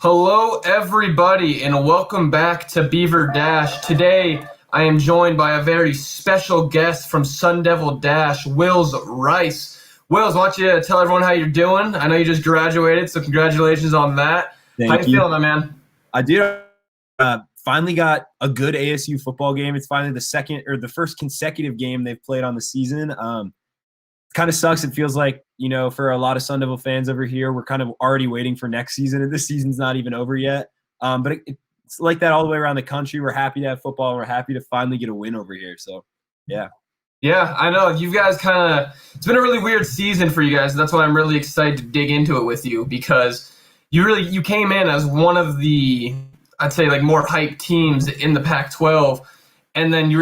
Hello, everybody, and welcome back to Beaver Dash. Today, I am joined by a very special guest from Sun Devil Dash, Wills Rice. Wills, why don't you tell everyone how you're doing? I know you just graduated, so congratulations on that. How you feeling, my man? I did. Finally got a good ASU football game. It's finally the first consecutive game they've played on the season. Kind of sucks. It feels like, for a lot of Sun Devil fans over here, we're kind of already waiting for next season, and this season's not even over yet. But it's like that all the way around the country. We're happy to have football, and we're happy to finally get a win over here. So, yeah. Yeah, I know. You guys it's been a really weird season for you guys. And that's why I'm really excited to dig into it with you, because you came in as one of the, I'd say, like, more hyped teams in the Pac-12. And then you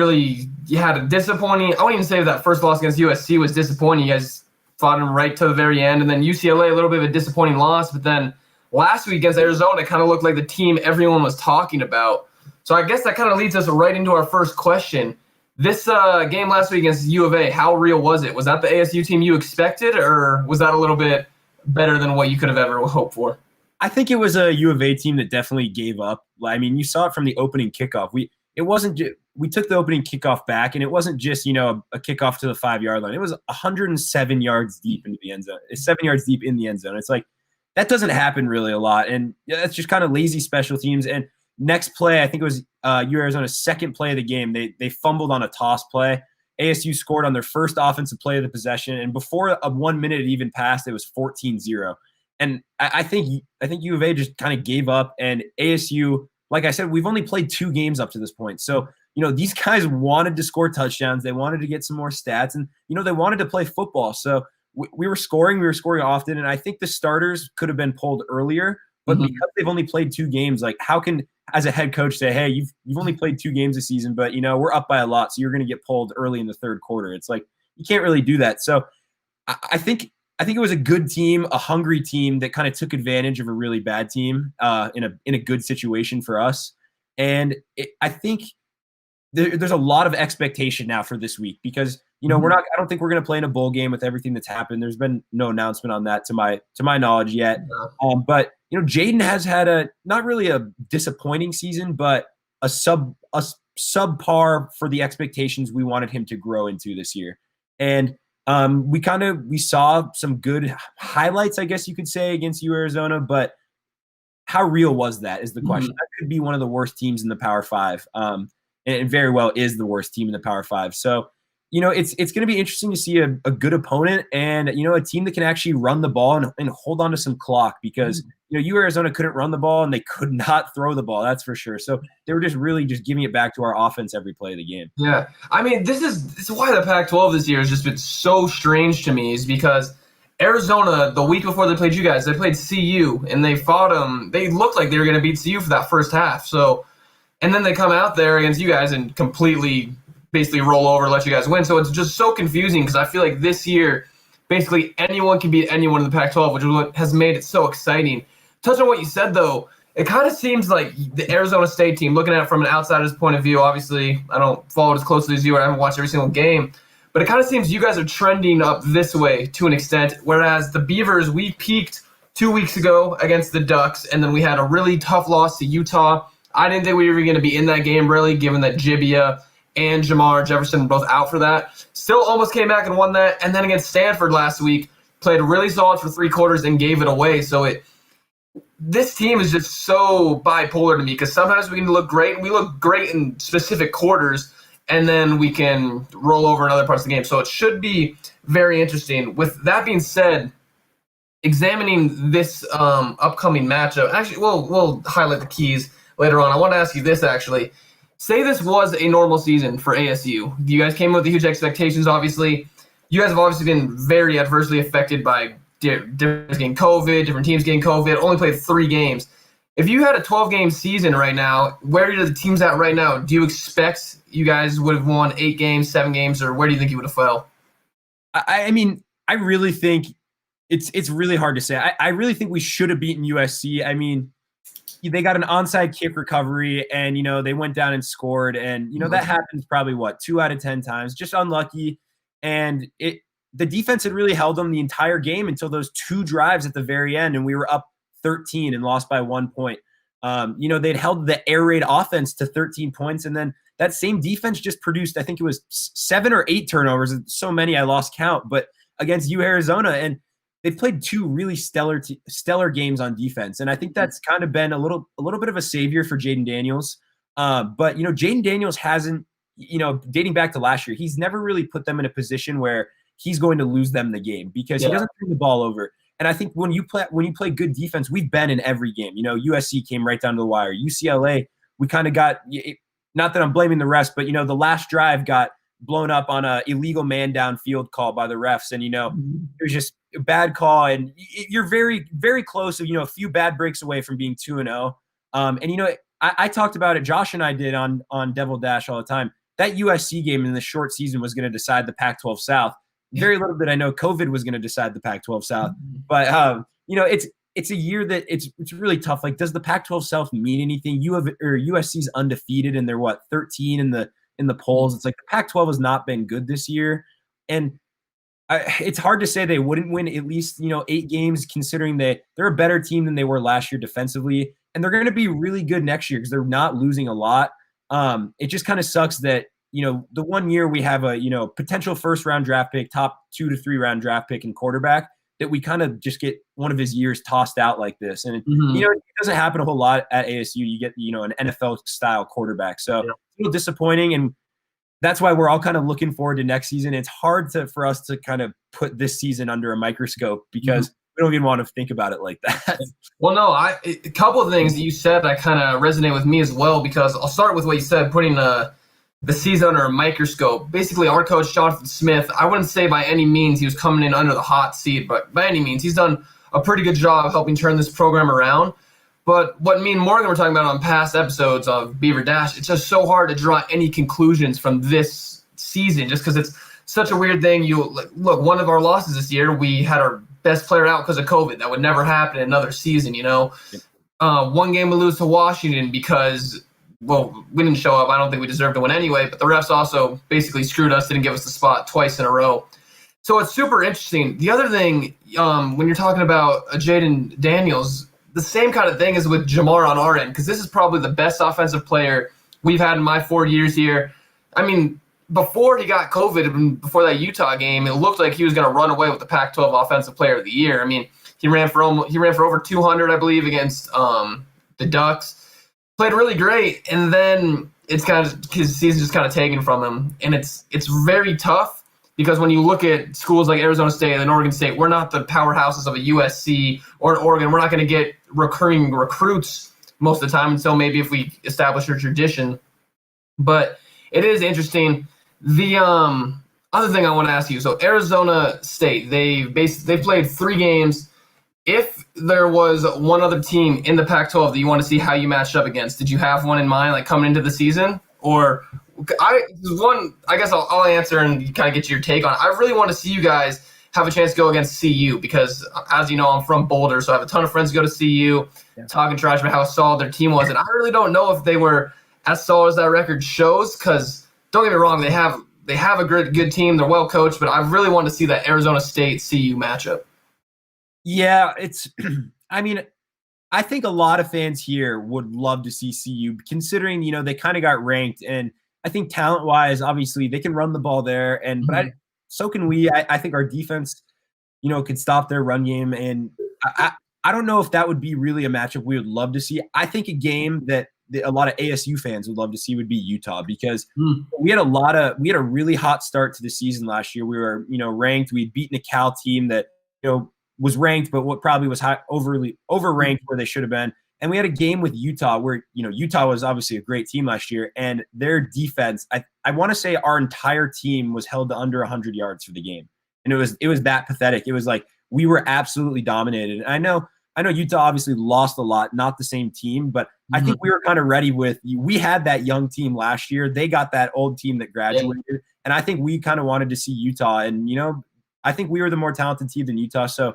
had a disappointing – I wouldn't even say that first loss against USC was disappointing. You guys fought them right to the very end. And then UCLA, a little bit of a disappointing loss. But then last week against Arizona, it kind of looked like the team everyone was talking about. So I guess that kind of leads us right into our first question. This game last week against U of A, how real was it? Was that the ASU team you expected, or was that a little bit better than what you could have ever hoped for? I think it was a U of A team that definitely gave up. I mean, you saw it from the opening kickoff. We took the opening kickoff back, and it wasn't just, a kickoff to the 5-yard line. It was 107 yards deep into the end zone. It's 7 yards deep in the end zone. It's like, that doesn't happen really a lot. And that's just kind of lazy special teams. And next play, I think it was Arizona's second play of the game. They fumbled on a toss play. ASU scored on their first offensive play of the possession. And before 1 minute even passed, it was 14-0. And I think U of A just kind of gave up. And ASU, like I said, we've only played 2 games up to this point. So, these guys wanted to score touchdowns. They wanted to get some more stats, and, they wanted to play football. So we were scoring often. And I think the starters could have been pulled earlier, but because they've only played 2 games, like, how can, as a head coach, say, hey, you've only played 2 games this season, but, we're up by a lot, so you're going to get pulled early in the third quarter. It's like, you can't really do that. So I think it was a good team, a hungry team that kind of took advantage of a really bad team in a good situation for us. And I think there's a lot of expectation now for this week, because I don't think we're going to play in a bowl game with everything that's happened. There's been no announcement on that to my knowledge yet. But Jaden has had not really a disappointing season, but a subpar for the expectations we wanted him to grow into this year. And we saw some good highlights, I guess you could say, against Arizona, but how real was that is the question. That could be one of the worst teams in the Power 5. And it very well is the worst team in the Power 5. So, it's going to be interesting to see a good opponent and, a team that can actually run the ball and hold on to some clock, because, Arizona couldn't run the ball and they could not throw the ball. That's for sure. So they were just really just giving it back to our offense every play of the game. Yeah. I mean, this is why the Pac-12 this year has just been so strange to me, is because Arizona, the week before they played you guys, they played CU and they fought them. They looked like they were going to beat CU for that first half. So, and then they come out there against you guys and completely basically roll over, let you guys win. So it's just so confusing, because I feel like this year basically anyone can beat anyone in the Pac-12, which is what has made it so exciting. Touch on what you said, though, it kind of seems like the Arizona State team, looking at it from an outsider's point of view, obviously I don't follow it as closely as you, I haven't watched every single game, but it kind of seems you guys are trending up this way to an extent, whereas the Beavers, we peaked 2 weeks ago against the Ducks, and then we had a really tough loss to Utah. I didn't think we were going to be in that game, really, given that Jibia and Jamar Jefferson were both out for that. Still almost came back and won that. And then against Stanford last week, played really solid for 3 quarters and gave it away. So this team is just so bipolar to me, because sometimes we can look great, and we look great in specific quarters, and then we can roll over in other parts of the game. So it should be very interesting. With that being said, examining this upcoming matchup, actually, we'll highlight the keys later on. I want to ask you this, actually. Say this was a normal season for ASU. You guys came with huge expectations, obviously. You guys have obviously been very adversely affected by different getting COVID, different teams getting COVID, only played 3 games. If you had a 12-game season right now, where are the teams at right now? Do you expect you guys would have won 8 games, 7 games, or where do you think you would have fell? I mean, I really think it's really hard to say. I really think we should have beaten USC. I mean, they got an onside kick recovery, and, they went down and scored. And, that happens probably, 2 out of 10 times. Just unlucky. And the defense had really held them the entire game until those 2 drives at the very end, and we were up 13 and lost by 1 point. They'd held the air raid offense to 13 points, and then that same defense just produced, I think it was 7 or 8 turnovers. So many I lost count, but against Arizona, and they've played 2 really stellar games on defense, and I think that's kind of been a little bit of a savior for Jaden Daniels. But Jaden Daniels hasn't, dating back to last year, he's never really put them in a position where he's going to lose them the game because he doesn't turn the ball over. And I think when you play good defense, we've been in every game. USC came right down to the wire. UCLA, we kind of got, not that I'm blaming the refs, but the last drive got blown up on a illegal man down field call by the refs, and it was just a bad call, and you're very, very close to a few bad breaks away from being 2-0. I talked about it. Josh and I did on Devil Dash all the time. That USC game in the short season was going to decide the Pac-12 South. Very little did I know COVID was going to decide the Pac-12 South. But it's a year that it's really tough. Like, does the Pac-12 South mean anything? USC's undefeated, and they're 13 in the polls. It's like the Pac-12 has not been good this year, and it's hard to say they wouldn't win at least 8 games, considering that they're a better team than they were last year defensively, and they're going to be really good next year because they're not losing a lot. It just kind of sucks that the 1 year we have a potential first round draft pick, top 2 to 3 round draft pick and quarterback, that we kind of just get one of his years tossed out like this. And it doesn't happen a whole lot at ASU. You get an NFL style quarterback, so it's a little disappointing, and that's why we're all kind of looking forward to next season. It's hard for us to kind of put this season under a microscope because we don't even want to think about it like that. Well, no, a couple of things that you said that kind of resonate with me as well, because I'll start with what you said, putting the season under a microscope. Basically, our coach, Jonathan Smith, I wouldn't say by any means he was coming in under the hot seat, but by any means, he's done a pretty good job of helping turn this program around. But what me and Morgan were talking about on past episodes of Beaver Dash, it's just so hard to draw any conclusions from this season just because it's such a weird thing. Look, one of our losses this year, we had our best player out because of COVID. That would never happen in another season, One game we lose to Washington because, well, we didn't show up. I don't think we deserved to win anyway, but the refs also basically screwed us, didn't give us the spot twice in a row. So it's super interesting. The other thing, when you're talking about Jaden Daniels, the same kind of thing is with Jamar on our end, because this is probably the best offensive player we've had in my 4 years here. I mean, before he got COVID and before that Utah game, it looked like he was going to run away with the Pac-12 Offensive Player of the Year. I mean, he ran for over 200, I believe, against the Ducks. Played really great, and then it's kind of his season just kind of taken from him, and it's very tough. Because when you look at schools like Arizona State and Oregon State, we're not the powerhouses of a USC or an Oregon. We're not going to get recurring recruits most of the time until maybe if we establish a tradition. But it is interesting. The other thing I want to ask you, so Arizona State, they've played 3 games. If there was one other team in the Pac-12 that you want to see how you matched up against, did you have one in mind, like coming into the season? Or I guess I'll answer and kind of get your take on it. I really want to see you guys have a chance to go against CU because, as you know, I'm from Boulder, so I have a ton of friends who go to CU, talking trash about how solid their team was. And I really don't know if they were as solid as that record shows because, don't get me wrong, they have a good team. They're well coached, but I really want to see that Arizona State-CU matchup. Yeah, I mean, I think a lot of fans here would love to see CU, considering, they kind of got ranked, and I think talent-wise, obviously, they can run the ball there, but so can we. I think our defense, could stop their run game, and I don't know if that would be really a matchup we would love to see. I think a game that a lot of ASU fans would love to see would be Utah because we had a really hot start to the season last year. We were, ranked. We'd beaten a Cal team that, was ranked, but what probably was overranked where they should have been. And we had a game with Utah where, Utah was obviously a great team last year, and their defense, I want to say our entire team was held to under 100 yards for the game. And it was that pathetic. It was like we were absolutely dominated. And I know Utah obviously lost a lot, not the same team, but I think we were kind of ready we had that young team last year. They got that old team that graduated. Yeah. And I think we kind of wanted to see Utah, and, I think we were the more talented team than Utah. So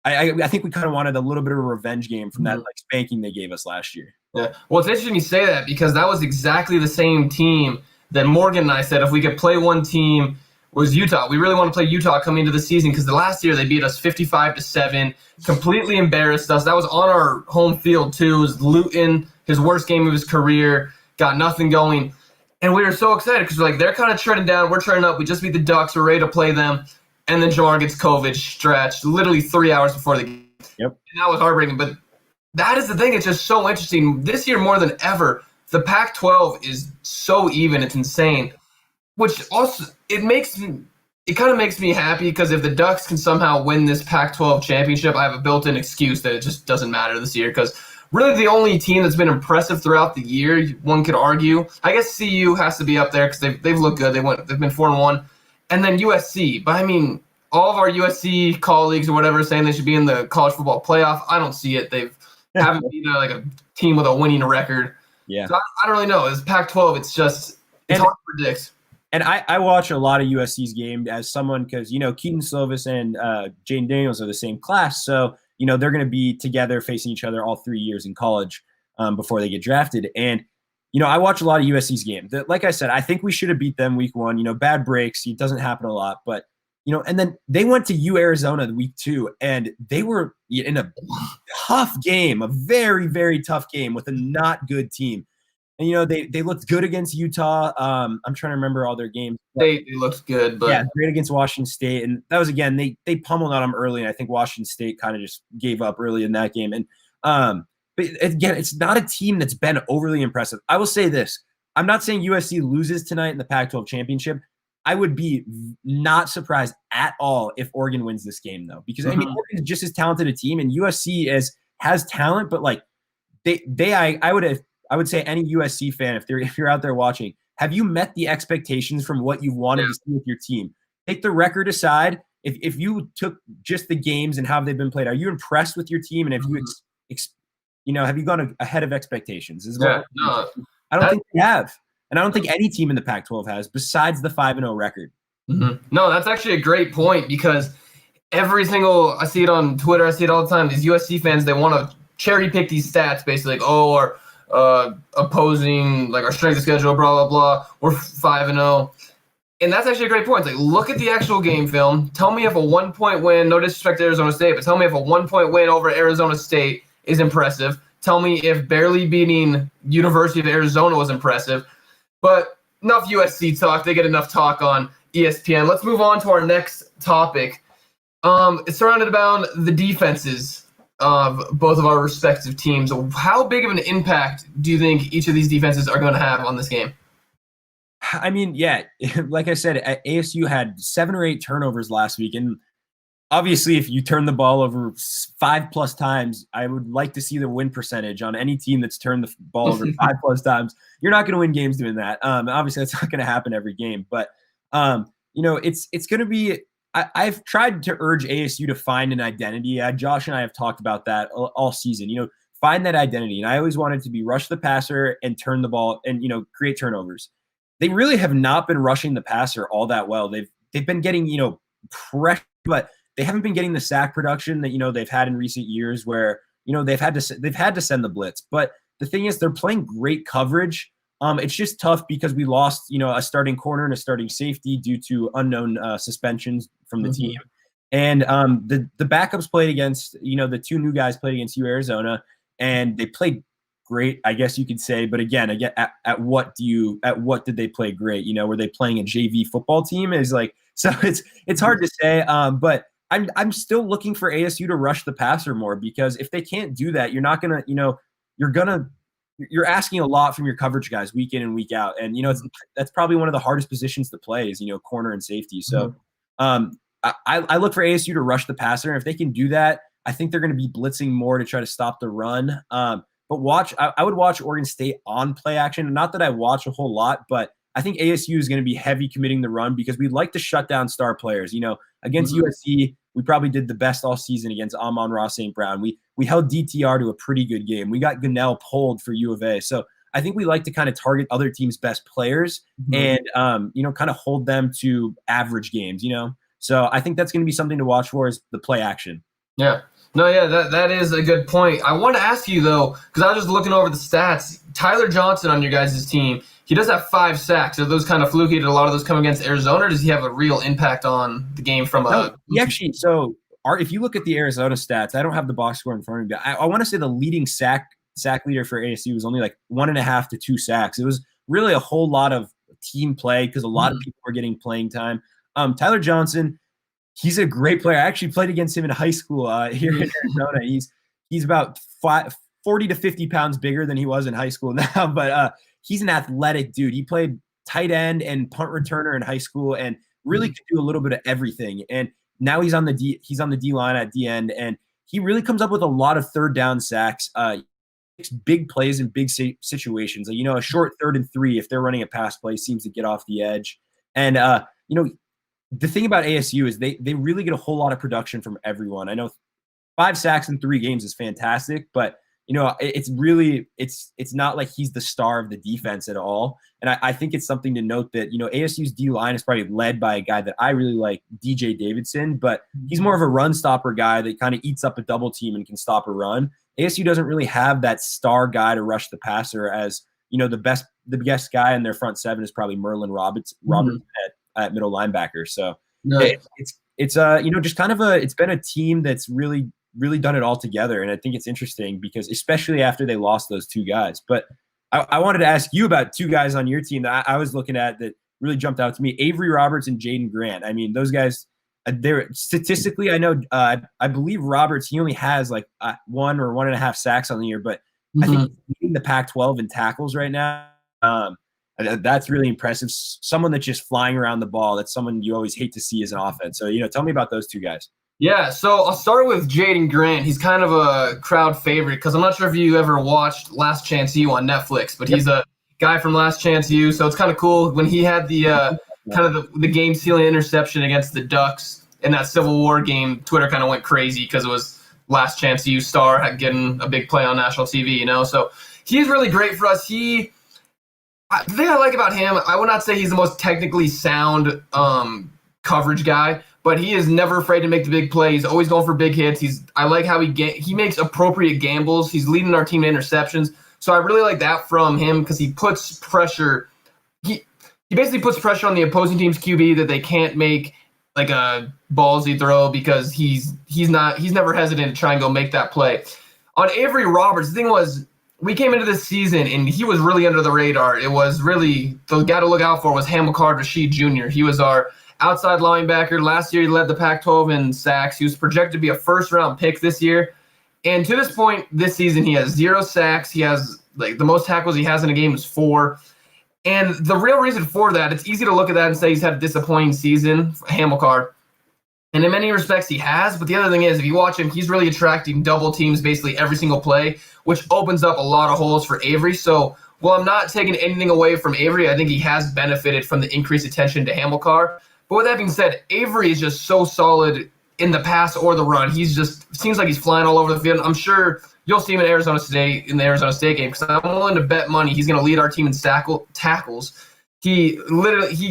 I think we kind of wanted a little bit of a revenge game from that spanking they gave us last year. Yeah. Well, it's interesting you say that because that was exactly the same team that Morgan and I said if we could play one team was Utah. We really want to play Utah coming into the season because the last year they beat us 55-7, completely embarrassed us. That was on our home field too. It was Luton, his worst game of his career, got nothing going. And we were so excited because we're like, they're kind of treading down, we're treading up. We just beat the Ducks, we're ready to play them. And then Jamar gets COVID stretched literally 3 hours before the game. Yep. And that was heartbreaking. But that is the thing. It's just so interesting. This year more than ever, the Pac-12 is so even. It's insane. Which also, it kind of makes me happy because if the Ducks can somehow win this Pac-12 championship, I have a built-in excuse that it just doesn't matter this year because really the only team that's been impressive throughout the year, one could argue, I guess CU has to be up there because they've looked good. They've been 4-1. And then USC. But, I mean, all of our USC colleagues or whatever are saying they should be in the college football playoff. I don't see it. They haven't been like a team with a winning record. Yeah. So I don't really know. It's Pac-12. It's hard to predict. And I watch a lot of USC's game as someone because, Keaton Slovis and Jaden Daniels are the same class. So, they're going to be together facing each other all 3 years in college before they get drafted. And, I watch a lot of USC's game. Like I said, I think we should have beat them week 1. Bad breaks. It doesn't happen a lot. But, and then they went to Arizona week 2, and they were in a tough game, a very, very tough game with a not good team. And, they looked good against Utah. I'm trying to remember all their games. They looked good. But yeah, great against Washington State. And that was, again, they pummeled on them early. And I think Washington State kind of just gave up early in that game. And but again, it's not a team that's been overly impressive. I will say this. I'm not saying USC loses tonight in the Pac-12 championship. I would be not surprised at all if Oregon wins this game, though. Because, I mean, Oregon is just as talented a team. And USC has talent. But, like, I would say any USC fan, if you're out there watching, have you met the expectations from what you wanted to see with your team? Take the record aside. If you took just the games and how they've been played, are you impressed with your team? And have have you gone ahead of expectations? I don't think they have. And I don't think any team in the Pac-12 has, besides the 5-0 record. Mm-hmm. No, that's actually a great point because I see it on Twitter, I see it all the time. These USC fans, they want to cherry pick these stats, basically like, our opposing, like our strength of schedule, blah, blah, blah. We're 5-0. And that's actually a great point. It's like, look at the actual game film. Tell me if a 1-point win, no disrespect to Arizona State, but tell me if a 1-point win over Arizona State is impressive. Tell me if barely beating University of Arizona was impressive. But enough USC talk. They get enough talk on ESPN. Let's move on to our next topic. It's surrounded about the defenses of both of our respective teams. How big of an impact do you think each of these defenses are going to have on this game? I mean, yeah, like I said, ASU had 7 or 8 turnovers last week. And obviously, if you turn the ball over 5+ times, I would like to see the win percentage on any team that's turned the ball over 5+ times. You're not going to win games doing that. Obviously, that's not going to happen every game. But, it's going to be – I've tried to urge ASU to find an identity. Josh and I have talked about that all season. Find that identity. And I always wanted to be rush the passer and turn the ball and, create turnovers. They really have not been rushing the passer all that well. They've been getting, pressure, but they haven't been getting the sack production that, they've had in recent years where, they've had to send the blitz. But the thing is, they're playing great coverage. It's just tough because we lost, a starting corner and a starting safety due to unknown suspensions from the team. And the backups played against, the 2 new guys played against Arizona, and they played great, I guess you could say. But again, at what did they play great? Were they playing a JV football team? So it's hard to say. But I'm still looking for ASU to rush the passer more because if they can't do that, you're not gonna, you're asking a lot from your coverage guys week in and week out. And, that's probably one of the hardest positions to play is, corner and safety. So I look for ASU to rush the passer. And if they can do that, I think they're going to be blitzing more to try to stop the run. But I would watch Oregon State on play action. Not that I watch a whole lot, but I think ASU is going to be heavy committing the run because we'd like to shut down star players. Against USC, we probably did the best all season against Amon-Ra St. Brown. We held DTR to a pretty good game. We got Gunnell pulled for U of A. So I think we like to kind of target other teams' best players and, kind of hold them to average games, So I think that's going to be something to watch for is the play action. Yeah. No, yeah, that is a good point. I want to ask you, though, because I was just looking over the stats. Tyler Johnson on your guys' team, he does have 5 sacks. Are those kind of fluky? Did a lot of those come against Arizona, or does he have a real impact on the game from a? He actually, so if you look at the Arizona stats, I don't have the box score in front of me. I want to say the leading sack leader for ASU was only like 1.5 to 2 sacks. It was really a whole lot of team play because a lot of people were getting playing time. Tyler Johnson, he's a great player. I actually played against him in high school here in Arizona. He's about 40 to 50 pounds bigger than he was in high school now, but he's an athletic dude. He played tight end and punt returner in high school and really could do a little bit of everything. And now he's on the D line at the end, and he really comes up with a lot of third down sacks. Makes big plays in big situations. Like, a short 3rd and 3, if they're running a pass play, seems to get off the edge. And the thing about ASU is they really get a whole lot of production from everyone. I know 5 sacks in 3 games is fantastic, but it's really it's not like he's the star of the defense at all. And I think it's something to note that ASU's D line is probably led by a guy that I really like, DJ Davidson, but he's more of a run stopper guy that kind of eats up a double team and can stop a run. ASU doesn't really have that star guy to rush the passer. As the best guy in their front 7 is probably Merlin Roberts at middle linebacker. So it's just kind of it's been a team that's really done it all together. And I think it's interesting because especially after they lost those 2 guys. But I wanted to ask you about 2 guys on your team that I was looking at that really jumped out to me: Avery Roberts and Jaden Grant. I mean, those guys, they're statistically, I know, I believe Roberts, he only has like 1 or 1.5 sacks on the year, but I think he's leading the Pac-12 in tackles right now. That's really impressive. Someone that's just flying around the ball. That's someone you always hate to see as an offense. So, tell me about those 2 guys. Yeah, so I'll start with Jaden Grant. He's kind of a crowd favorite because I'm not sure if you ever watched Last Chance U on Netflix, but he's a guy from Last Chance U. So it's kind of cool when he had the kind of the game-sealing interception against the Ducks in that Civil War game. Twitter kind of went crazy because it was Last Chance U star getting a big play on national TV. So he's really great for us. The thing I like about him, I would not say he's the most technically sound coverage guy, but he is never afraid to make the big play. He's always going for big hits. I like how he makes appropriate gambles. He's leading our team in interceptions. So I really like that from him because he puts pressure. He basically puts pressure on the opposing team's QB that they can't make like a ballsy throw because he's never hesitant to try and go make that play. On Avery Roberts, the thing was, we came into this season and he was really under the radar. It was really the guy to look out for was Ahmed Rasheed Jr. He was our outside linebacker. Last year, he led the Pac-12 in sacks. He was projected to be a first-round pick this year. And to this point, this season, he has 0 sacks. He has, the most tackles he has in a game is 4. And the real reason for that, it's easy to look at that and say he's had a disappointing season, Hamilcar. And in many respects, he has. But the other thing is, if you watch him, he's really attracting double teams basically every single play, which opens up a lot of holes for Avery. So while I'm not taking anything away from Avery, I think he has benefited from the increased attention to Hamilcar. But with that being said, Avery is just so solid in the pass or the run. He's just seems like he's flying all over the field. I'm sure you'll see him in the Arizona State game because I'm willing to bet money he's going to lead our team in tackles. He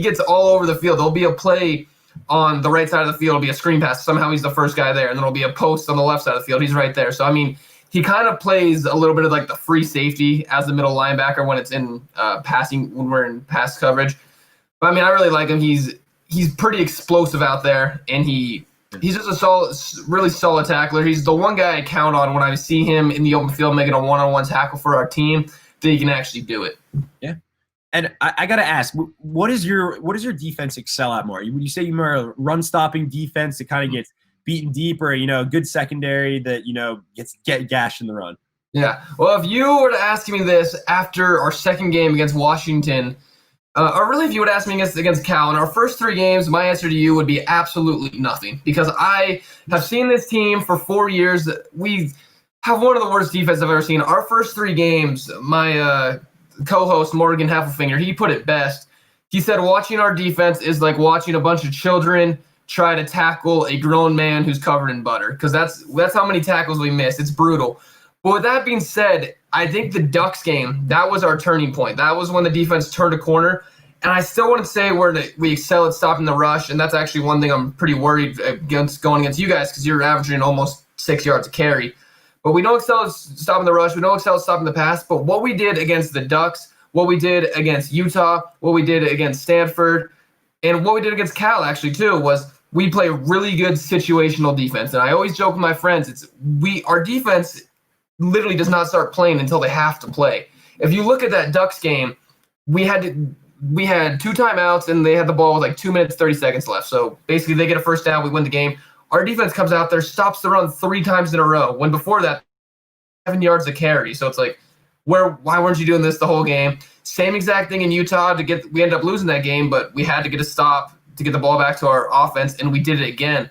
gets all over the field. There'll be a play on the right side of the field. It'll be a screen pass. Somehow he's the first guy there, and then there'll be a post on the left side of the field. He's right there. So, I mean, he kind of plays a little bit of like the free safety as the middle linebacker when it's in when we're in pass coverage. But, I mean, I really like him. He's pretty explosive out there, and he's just a really solid tackler. He's the one guy I count on when I see him in the open field making a one-on-one tackle for our team that he can actually do it. Yeah. And I got to ask, what does your defense excel at more? Would you say you're more a run-stopping defense that kind of gets beaten deep, or a good secondary that gets gashed in the run? Yeah. Well, if you were to ask me this after our second game against Washington, or really if you would ask me against Cal, in our first 3 games, my answer to you would be absolutely nothing, because I have seen this team for 4 years. We have one of the worst defenses I've ever seen. Our first 3 games, my co-host Morgan Heffelfinger, he put it best. He said watching our defense is like watching a bunch of children try to tackle a grown man who's covered in butter, because that's how many tackles we miss. It's brutal. But with that being said, I think the Ducks game, that was our turning point. That was when the defense turned a corner. And I still want to say we excel at stopping the rush, and that's actually one thing I'm pretty worried against going against you guys, because you're averaging almost 6 yards a carry. But we don't excel at stopping the rush. We don't excel at stopping the pass. But what we did against the Ducks what we did against Utah, what we did against Stanford, and what we did against Cal actually too was we play really good situational defense. And I always joke with my friends, our defense literally does not start playing until they have to play. If you look at that Ducks game, we had 2 timeouts and they had the ball with like 2 minutes 30 seconds left. So basically they get a first down, we win the game. Our defense comes out there, stops the run 3 times in a row. When before that, 7 yards a carry. So it's like, why weren't you doing this the whole game? Same exact thing in Utah. We ended up losing that game, but we had to get a stop to get the ball back to our offense, and we did it again.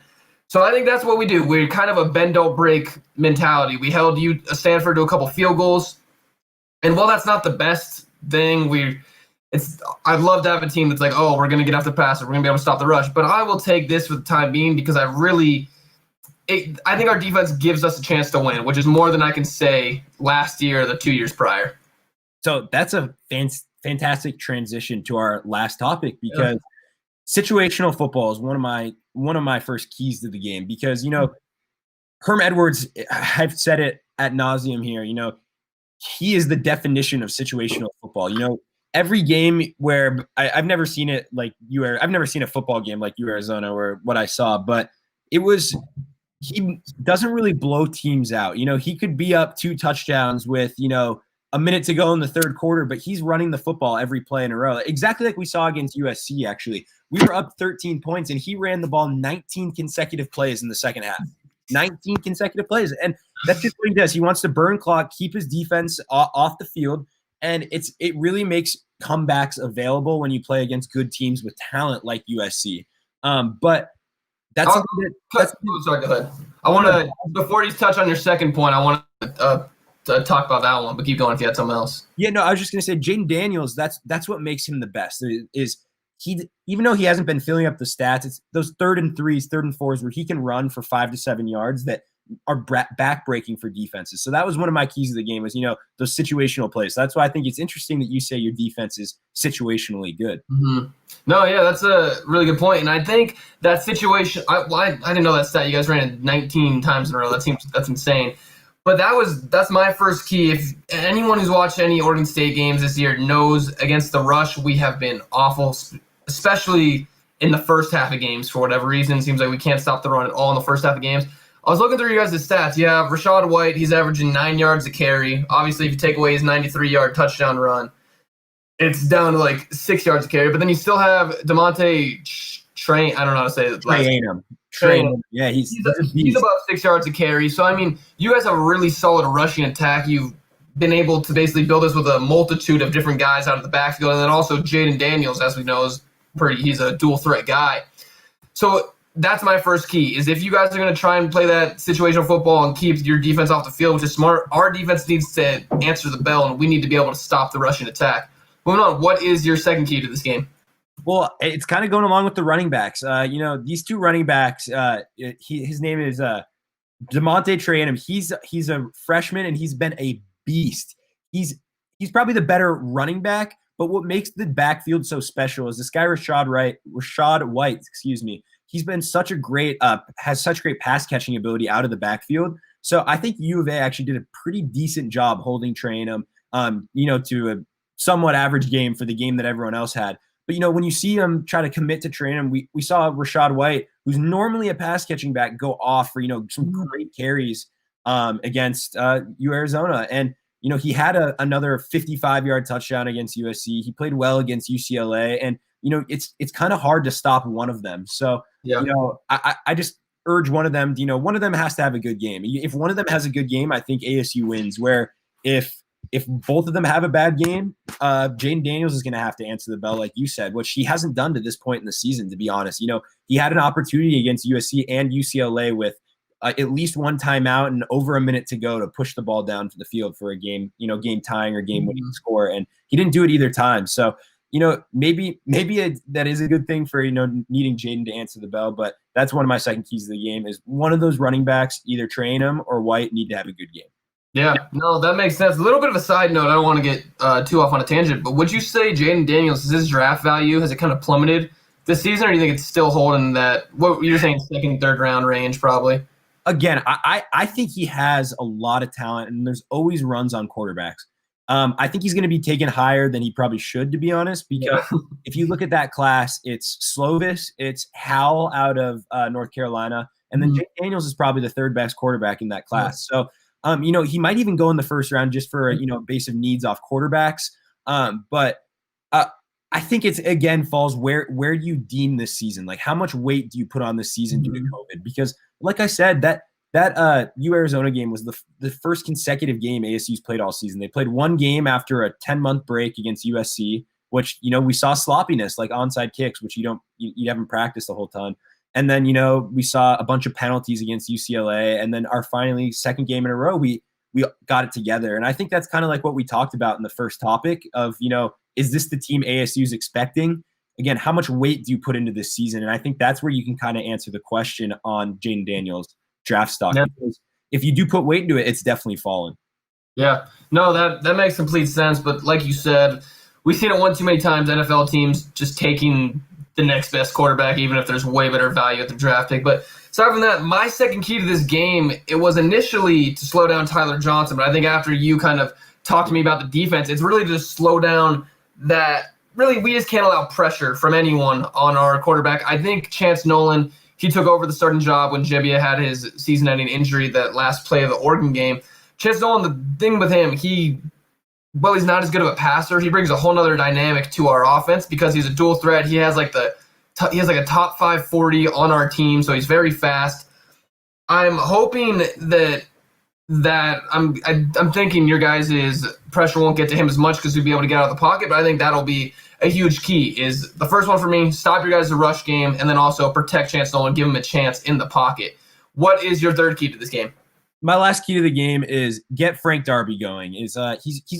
So I think that's what we do. We're kind of a bend don't break mentality. We held Stanford to a couple field goals, and while that's not the best thing, I'd love to have a team that's like, oh, we're going to get off the pass, or we're going to be able to stop the rush. But I will take this for the time being because I think our defense gives us a chance to win, which is more than I can say last year or the 2 years prior. So that's a fantastic transition to our last topic because situational football is one of my first keys to the game because, Herm Edwards, I've said it ad nauseum here, he is the definition of situational football. Every game where I've never seen it like I've never seen a football game like Arizona or what I saw, but he doesn't really blow teams out. He could be up 2 touchdowns with, a minute to go in the third quarter, but he's running the football every play in a row. Exactly like we saw against USC, actually. We were up 13 points, and he ran the ball 19 consecutive plays in the second half. 19 consecutive plays. And that's just what he does. He wants to burn clock, keep his defense off the field, and it really makes comebacks available when you play against good teams with talent like USC. But that's sorry, go ahead. I want to, before you touch on your second point, I want to talk about that one, but keep going if you had something else. Yeah, no, I was just going to say Jaden Daniels, that's what makes him the best. Is he, even though he hasn't been filling up the stats, it's those 3rd and 3s, 3rd and 4s where he can run for 5 to 7 yards that are back-breaking for defenses. So that was one of my keys of the game was, those situational plays. So that's why I think it's interesting that you say your defense is situationally good. Mm-hmm. No, yeah, that's a really good point. And I think that situation, I didn't know that stat. You guys ran it 19 times in a row. That's insane. But that's my first key. If anyone who's watched any Oregon State games this year knows against the rush, we have been awful, especially in the first half of games for whatever reason. It seems like we can't stop the run at all in the first half of games. I was looking through you guys' stats. You have Rachaad White. He's averaging 9 yards a carry. Obviously, if you take away his 93-yard touchdown run, it's down to like 6 yards a carry. But then you still have DeMonte Train. I don't know how to say it. Train. Yeah, he's about 6 yards a carry. So, I mean, you guys have a really solid rushing attack. You've been able to basically build this with a multitude of different guys out of the backfield. And then also Jaden Daniels, as we know, he's a dual threat guy. So that's my first key is if you guys are going to try and play that situational football and keep your defense off the field, which is smart, our defense needs to answer the bell, and we need to be able to stop the rushing attack. Moving on, what is your second key to this game? Well, it's kind of going along with the running backs. These 2 running backs, his name is DeMonte Trayanum. He's a freshman, and he's been a beast. He's probably the better running back, but what makes the backfield so special is this guy, Rachaad White, he's been has such great pass catching ability out of the backfield. So I think U of A actually did a pretty decent job holding Trayanum, to a somewhat average game for the game that everyone else had. But, when you see him try to commit to Trayanum, we saw Rachaad White, who's normally a pass catching back, go off for, some great carries against Arizona. And, he had another 55-yard touchdown against USC. He played well against UCLA. And, it's kind of hard to stop one of them. So, I just urge one of them, one of them has to have a good game. If one of them has a good game, I think ASU wins. Where if both of them have a bad game, Jaden Daniels is going to have to answer the bell, like you said, which he hasn't done to this point in the season, to be honest. He had an opportunity against USC and UCLA with at least one timeout and over a minute to go to push the ball down to the field for a game, game tying or game winning score. And he didn't do it either time. So, maybe that is a good thing for, needing Jaden to answer the bell. But that's one of my second keys of the game is one of those running backs, either Trayanum or White, need to have a good game. Yeah, no, that makes sense. A little bit of a side note, I don't want to get too off on a tangent, but would you say Jaden Daniels, his draft value, has it kind of plummeted this season, or do you think it's still holding that, what you're saying, second, third round range probably? Again, I think he has a lot of talent, and there's always runs on quarterbacks. I think he's going to be taken higher than he probably should, to be honest, because if you look at that class, it's Slovis, it's Howell out of North Carolina, and then Jake Daniels is probably the third best quarterback in that class. So, he might even go in the first round just for, base of needs off quarterbacks. But I think it's, again, falls where do you deem this season? Like, how much weight do you put on this season due to COVID? Because, like I said, that U-Arizona game was the first consecutive game ASU's played all season. They played one game after a 10-month break against USC, which, we saw sloppiness, like onside kicks, which you haven't practiced the whole ton. And then, we saw a bunch of penalties against UCLA. And then our finally second game in a row, we got it together. And I think that's kind of like what we talked about in the first topic of, is this the team ASU's expecting? Again, how much weight do you put into this season? And I think that's where you can kind of answer the question on Jaden Daniels' draft stock. Yeah. Because if you do put weight into it, it's definitely fallen. Yeah. No, that makes complete sense. But like you said, we've seen it one too many times, NFL teams just taking the next best quarterback, even if there's way better value at the draft pick. But aside from that, my second key to this game, it was initially to slow down Tyler Johnson. But I think after you kind of talked to me about the defense, it's really to slow down that really we just can't allow pressure from anyone on our quarterback. I think Chance Nolan, he took over the starting job when Gebbia had his season-ending injury that last play of the Oregon game. Chance Nolan, the thing with him, he's not as good of a passer. He brings a whole other dynamic to our offense because he's a dual threat. He has like a top 540 on our team, so he's very fast. I'm hoping that I'm thinking your guys' pressure won't get to him as much because he'll be able to get out of the pocket, but I think that'll be a huge key. Is the first one for me, stop your guys' rush game, and then also protect Chance Nolan, give him a chance in the pocket. What is your third key to this game? My last key to the game is get Frank Darby going. He's our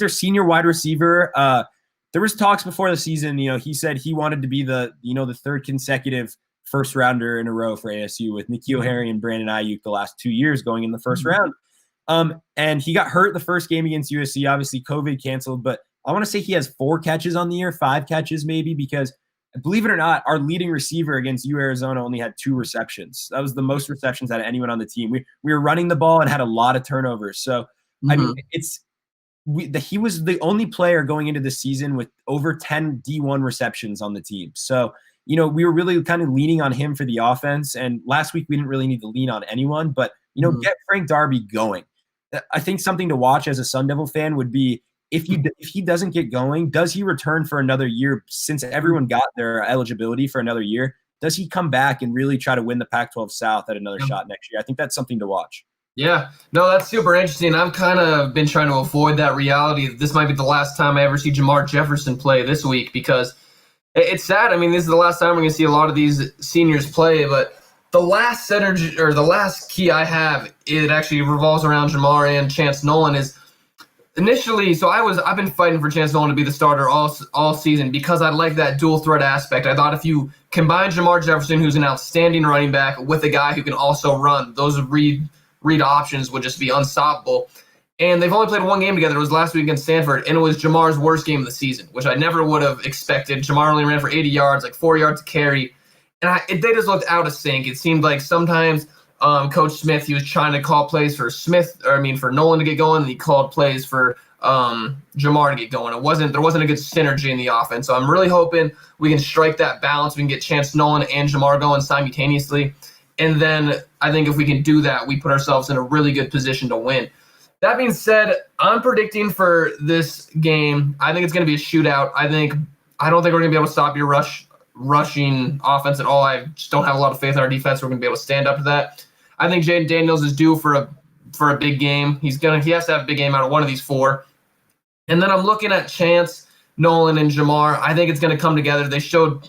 senior wide receiver. There was talks before the season. He said he wanted to be the third consecutive first rounder in a row for ASU with N'Keal Harry and Brandon Ayuk the last 2 years going in the first round. And he got hurt the first game against USC. Obviously, COVID canceled, but I want to say he has 4 catches on the year, 5 catches maybe, because believe it or not, our leading receiver against U-Arizona only had 2 receptions. That was the most receptions out of anyone on the team. We were running the ball and had a lot of turnovers. So, I mean, he was the only player going into the season with over 10 D1 receptions on the team. So, we were really kind of leaning on him for the offense. And last week we didn't really need to lean on anyone, but, get Frank Darby going. I think something to watch as a Sun Devil fan would be if he doesn't get going, does he return for another year since everyone got their eligibility for another year? Does he come back and really try to win the Pac-12 South at another shot next year? I think that's something to watch. Yeah, no, that's super interesting. I've kind of been trying to avoid that reality. This might be the last time I ever see Jamar Jefferson play this week because it's sad. I mean, this is the last time we're going to see a lot of these seniors play, but the last the last key I have, it actually revolves around Jamar and Chance Nolan is initially. So I've been fighting for Chance Nolan to be the starter all season because I like that dual threat aspect. I thought if you combine Jamar Jefferson, who's an outstanding running back, with a guy who can also run, those read options would just be unstoppable. And they've only played one game together. It was last week against Stanford, and it was Jamar's worst game of the season, which I never would have expected. Jamar only ran for 80 yards, like 4 yards to carry. And they just looked out of sync. It seemed like sometimes Coach Smith, he was trying to call plays for Nolan to get going, and he called plays for Jamar to get going. There wasn't a good synergy in the offense. So I'm really hoping we can strike that balance. We can get Chance Nolan and Jamar going simultaneously. And then I think if we can do that, we put ourselves in a really good position to win. That being said, I'm predicting for this game, I think it's going to be a shootout. I don't think we're going to be able to stop your rushing offense at all. I just don't have a lot of faith in our defense. We're going to be able to stand up to that. I think Jaden Daniels is due for a big game. He has to have a big game out of one of these 4. And then I'm looking at Chance, Nolan, and Jamar. I think it's going to come together. They showed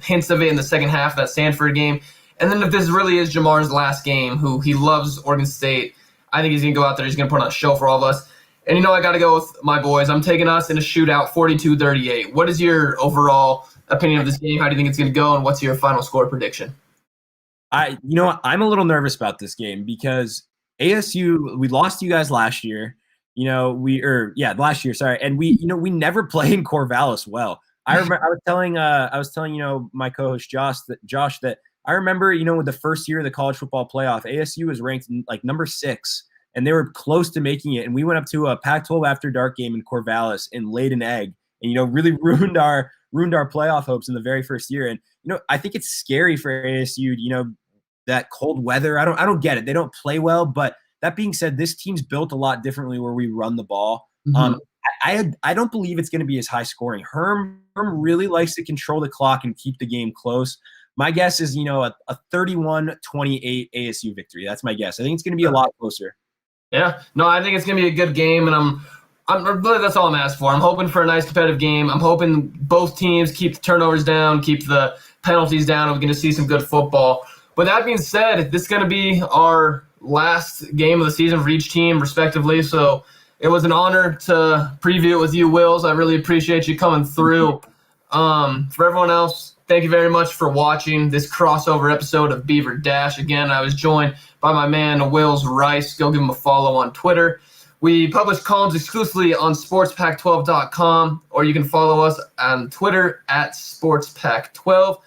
hints of it in the second half of that Stanford game. And then if this really is Jamar's last game, who he loves Oregon State, I think he's going to go out there. He's going to put on a show for all of us. And, I got to go with my boys. I'm taking us in a shootout, 42-38. What is your overall opinion of this game? How do you think it's going to go? And what's your final score prediction? I'm a little nervous about this game because ASU, we lost to you guys last year. Last year, sorry. And we never play in Corvallis well. I remember I was telling my co-host Josh that I remember, with the first year of the college football playoff, ASU was ranked like number 6 and they were close to making it. And we went up to a Pac-12 after dark game in Corvallis and laid an egg, and really ruined our playoff hopes in the very first year. And I think it's scary for ASU. That cold weather. I don't get it. They don't play well, but that being said, this team's built a lot differently where we run the ball. Mm-hmm. I don't believe it's going to be as high scoring. Herm really likes to control the clock and keep the game close. My guess is, a 31-28 ASU victory. That's my guess. I think it's going to be a lot closer. Yeah. No, I think it's going to be a good game, and I'm really, that's all I'm asking for. I'm hoping for a nice competitive game. I'm hoping both teams keep the turnovers down, keep the penalties down, and we're going to see some good football. But that being said, this is going to be our last game of the season for each team, respectively. So it was an honor to preview it with you, Wills. I really appreciate you coming through. For everyone else, thank you very much for watching this crossover episode of Beaver Dash. Again, I was joined by my man, Wills Rice. Go give him a follow on Twitter. We publish columns exclusively on sportspac12.com, or you can follow us on Twitter at sportspac12.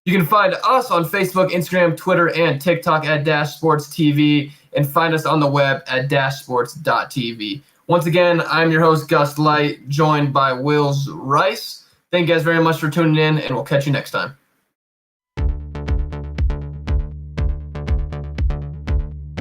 You can find us on Facebook, Instagram, Twitter, and TikTok at Dash Sports TV, and find us on the web at dashsports.tv. Once again, I'm your host, Gus Light, joined by Wills Rice. Thank you guys very much for tuning in, and we'll catch you next time.